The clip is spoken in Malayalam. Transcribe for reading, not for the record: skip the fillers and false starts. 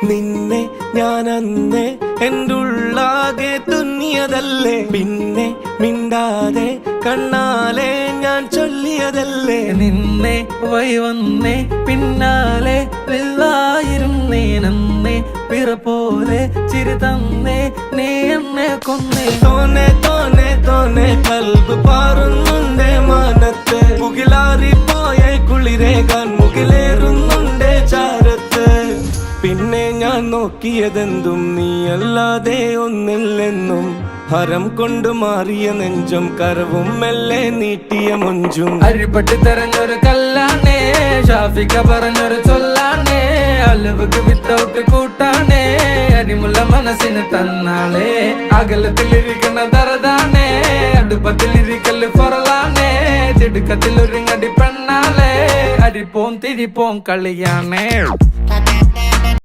നിന്നെ ഞാൻ അന്നേ എൻ്റെ ഉള്ളാകെ തുന്നിയതല്ലേ, പിന്നെ മിണ്ടാതെ കണ്ണാലെ ഞാൻ ചൊല്ലിയതല്ലേ. നിന്നെ വന്നേ പിന്നാലെ വെള്ളായിരുന്നേ നന്നേ പിറ പോലെ ചിരി തന്നേ നീ എന്നെ കൊന്നേ. തോനെ തോനെ തോനെ കൽബ് പാറുന്നുണ്ടേ മാനത്ത്, മുകിലാറിപ്പോയ കുളിരേകാൻ മുകിലേറുന്നുണ്ടേ ചാരത്ത്. പിന്നെ ഞാൻ നോക്കിയതെന്തും നീയല്ലാതെ ഒന്നില്ലെന്നും, ഹരം കൊണ്ട് മാറിയ നെഞ്ചും കരവും മെല്ലെ നീട്ടിയ മൊഞ്ചും. അരിപ്പട്ടി തെരഞ്ഞൊരു കല്ലാണേ, ഷാഫിക്ക പറഞ്ഞൊരു ചൊല്ലാണേ, അലവുക്ക് വിത്തൗട്ട് കൂട്ടാണേ, അരിമുള്ള മനസ്സിന് തന്നാളേ. അകലത്തിലിരിക്കുന്ന ദറതാണേ, അടുപ്പത്തിലിരിക്കല് ഫൊറലാണേ, തിടുക്കത്തിൽ ഒരുങ്ങടി പെണ്ണാളേ, അരിപ്പോം തിരിപ്പോം കളിയാണേ.